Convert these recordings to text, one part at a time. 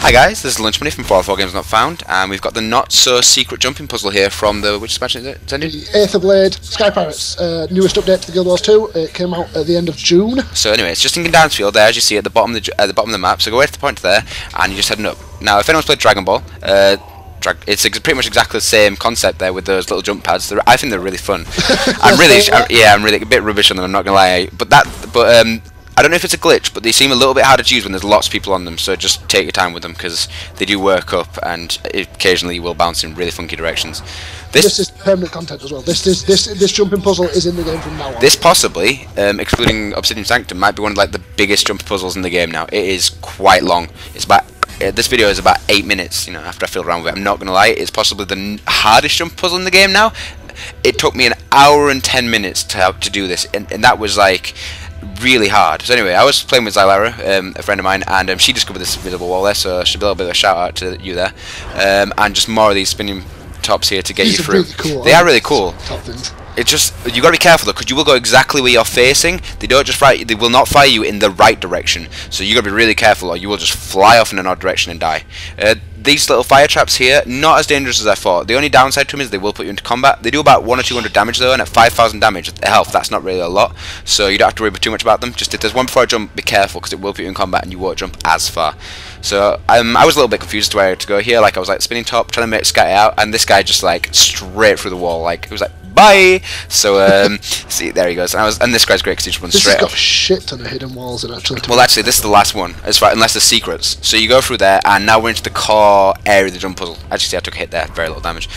Hi guys, this is Lunch Money from 404 Games Not Found, and we've got the not-so-secret jumping puzzle here from the... which expansion is it, Zendy? The Aether Blade Sky Pirates, newest update to the Guild Wars 2. It came out at the end of June. So anyway, it's just in Gendarren Fields there, as you see at the bottom of the map, so go right to the point there, and you're just heading up. Now, if anyone's played Dragon Ball, it's pretty much exactly the same concept there with those little jump pads. I think they're really fun. I'm really a bit rubbish on them, I'm not going to lie. But I don't know if it's a glitch, but they seem a little bit harder to use when there's lots of people on them, so just take your time with them, because they do work up, and occasionally you will bounce in really funky directions. This is permanent content as well. This jumping puzzle is in the game from now on. This possibly, excluding Obsidian Sanctum, might be one of like the biggest jumping puzzles in the game now. It is quite long. It's about... this video is about 8 minutes, you know, after I fiddled around with it. I'm not going to lie, it's possibly the hardest jump puzzle in the game now. It took me an hour and 10 minutes to do this, and that was like... really hard. So anyway, I was playing with Zylara, a friend of mine, and she discovered this invisible wall there, so should be a little bit of a shout out to you there. And just more of these spinning tops here to get you through. Really cool, they are really cool. Top things. It's just, you got to be careful though, because you will go exactly where you're facing. They don't just fire, they will not fire you in the right direction. So you got to be really careful, or you will just fly off in an odd direction and die. These little fire traps here, not as dangerous as I thought. The only downside to them is they will put you into combat. They do about 100 or 200 damage though, and at 5,000 damage health, that's not really a lot. So you don't have to worry too much about them. Just if there's one before I jump, be careful, because it will put you in combat and you won't jump as far. So I was a little bit confused to where to go here. Like I was like spinning top, trying to make Sky out, and this guy just like straight through the wall. Like it was like, bye. So see, there he goes. And this guy's great because he just runs straight This off. has got a shit ton of hidden walls in actually. Well, actually, this is the last one, unless there's secrets. So you go through there, and now we're into the core area of the jump puzzle. As you see, I took a hit there, very little damage.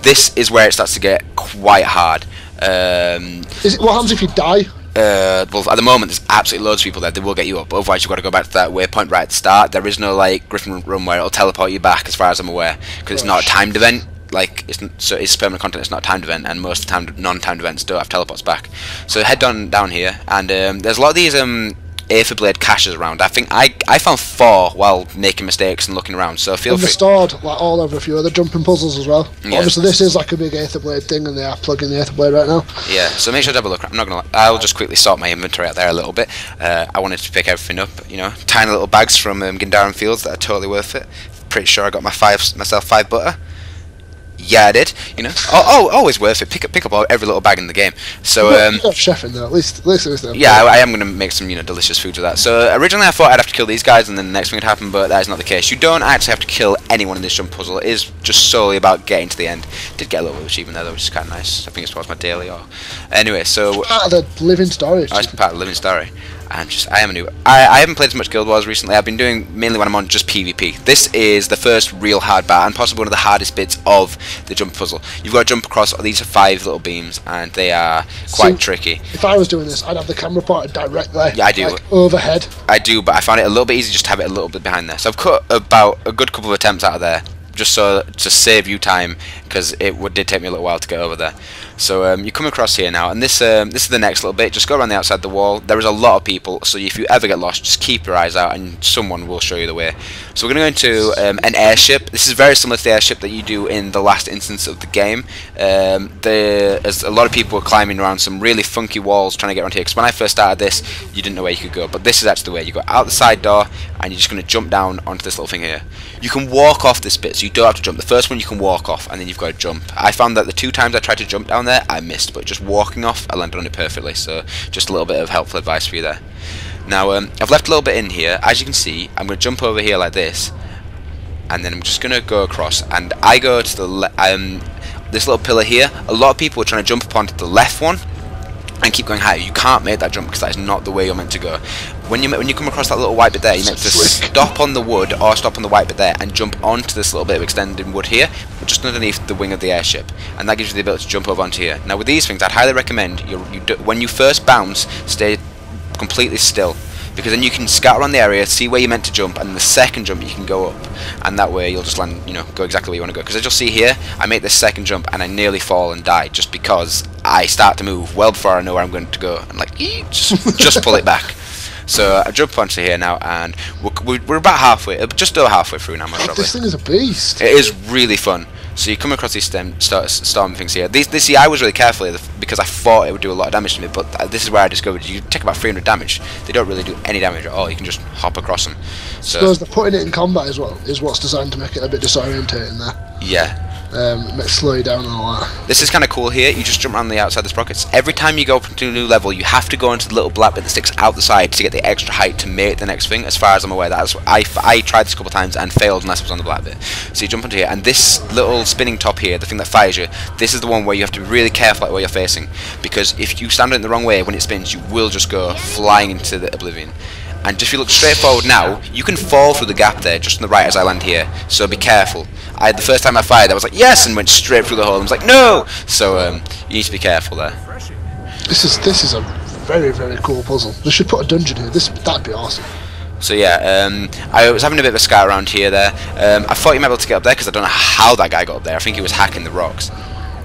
This is where it starts to get quite hard. What happens if you die? Well, at the moment, there's absolutely loads of people there. They will get you up. Otherwise, you've got to go back to that waypoint right at the start. There is no like Griffin Run where it'll teleport you back, as far as I'm aware, because it's not a timed event. Like so it's permanent content. It's not a timed event, and most of the time non-timed events don't have teleports back. So head down here, and there's a lot of these Aether Blade caches around. I think I found 4 while making mistakes and looking around. So feel free. And they're stored like all over a few other jumping puzzles as well. Yeah. Obviously, this is like a big Aether Blade thing, and they are plugging the Aether Blade right now. Yeah. So make sure to have a look. I'm not gonna. I'll just quickly sort my inventory out there a little bit. I wanted to pick everything up. You know, tiny little bags from Gendarren Fields that are totally worth it. Pretty sure I got myself 5 butter. Yeah, I did. You know, always worth it. Pick up every little bag in the game. So you got chef in there, at least there. yeah, I am going to make some delicious food with that. So originally I thought I'd have to kill these guys and then the next thing would happen, but that is not the case. You don't actually have to kill anyone in this jump puzzle. It is just solely about getting to the end. Did get a little bit of achievement there though, which is kind of nice. I think it's towards my daily. Or anyway, so it's part of the living story. It's part of the living story. And I am a new. I haven't played as much Guild Wars recently. I've been doing mainly when I'm on just PvP. This is the first real hard bat and possibly one of the hardest bits of the jump puzzle. You've got to jump across these 5 little beams, and they are quite tricky. If I was doing this, I'd have the camera pointed directly. Yeah, I do. Like, overhead. I do, but I found it a little bit easy just to have it a little bit behind there. So I've cut about a good couple of attempts out of there, just so to save you time, because it did take me a little while to get over there. So you come across here now, and this is the next little bit. Just go around the outside the wall. There is a lot of people, so if you ever get lost, just keep your eyes out, and someone will show you the way. So we're going to go into an airship. This is very similar to the airship that you do in the last instance of the game. There's a lot of people climbing around some really funky walls trying to get around here, because when I first started this, you didn't know where you could go, but this is actually the way. You go out the side door, and you're just going to jump down onto this little thing here. You can walk off this bit, so you don't have to jump. The first one you can walk off, and then you've got to jump. I found that the 2 times I tried to jump down there, I missed, but just walking off, I landed on it perfectly. So just a little bit of helpful advice for you there. Now I've left a little bit in here. As you can see, I'm going to jump over here like this, and then I'm just going to go across, and I go to the this little pillar here. A lot of people are trying to jump up onto the left one and keep going higher. You can't make that jump because that is not the way you're meant to go. When you come across that little white bit there, you're meant to stop on the wood or stop on the white bit there and jump onto this little bit of extending wood here, just underneath the wing of the airship, and that gives you the ability to jump over onto here. Now with these things, I'd highly recommend when you first bounce, stay completely still, because then you can scout around the area, see where you're meant to jump, and the second jump you can go up, and that way you'll just land, go exactly where you want to go. Because as you'll see here, I make this second jump and I nearly fall and die just because I start to move well before I know where I'm going to go, and like just pull it back. So I jump onto here now, and we're about halfway, just over halfway through now, most probably. This thing is a beast. It is really fun. So you come across these storm things here. This I was really careful here because I thought it would do a lot of damage to me, but this is where I discovered you take about 300 damage. They don't really do any damage at all. You can just hop across them. So I suppose that putting it in combat as well is what's designed to make it a bit disorientating there. Yeah. It slow you down and all that. This is kind of cool here. You just jump around the outside of the sprockets. Every time you go up to a new level, you have to go into the little black bit that sticks out the side to get the extra height to make the next thing. As far as I'm aware, I tried this a couple of times and failed unless it was on the black bit. So you jump onto here, and this little spinning top here, the thing that fires you, this is the one where you have to be really careful at where you're facing, because if you stand it in the wrong way when it spins, you will just go flying into the oblivion. And just if you look straight forward now, you can fall through the gap there, just on the right as I land here, so be careful. The first time I fired, I was like, yes, and went straight through the hole, and was like, no! So, you need to be careful there. This is a very, very cool puzzle. They should put a dungeon here, that'd be awesome. So yeah, I was having a bit of a scout around here there. I thought you might be able to get up there, because I don't know how that guy got up there. I think he was hacking the rocks.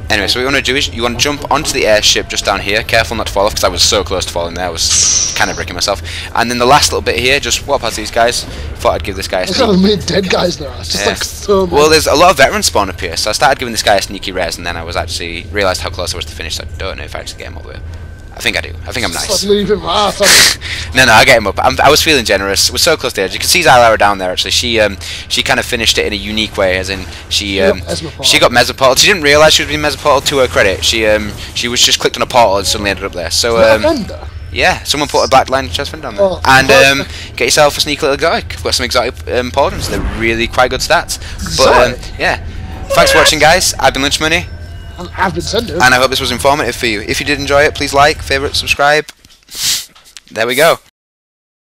Anyway, so what you want to do is you want to jump onto the airship just down here. Careful not to fall off, because I was so close to falling there. I was kind of breaking myself. And then the last little bit here, just walk past these guys. Thought I'd give this guy a sneak. Look at many dead guys now. It's just like so many. Well, there's a lot of veterans spawn up here, so I started giving this guy a sneaky res, and then I was actually realised how close I was to finish. So I don't know if I actually get him all the way up. I think I do. I think I'm nice. Leave him. No, I get him up. I was feeling generous. We're so close to the edge. You can see Zylara down there. Actually, she kind of finished it in a unique way, as in she got mesoportal. She didn't realise she was being mesoportal. To her credit, she was just clicked on a portal and suddenly ended up there. So yeah, someone put a black line chest friend down there. Oh, and get yourself a sneaky little exotic. I've got some exotic pauldrons. They're really quite good stats. But yeah, thanks for watching, guys. I've been Lunch Money. I've been Sender. And I hope this was informative for you. If you did enjoy it, please like, favourite, subscribe. There we go.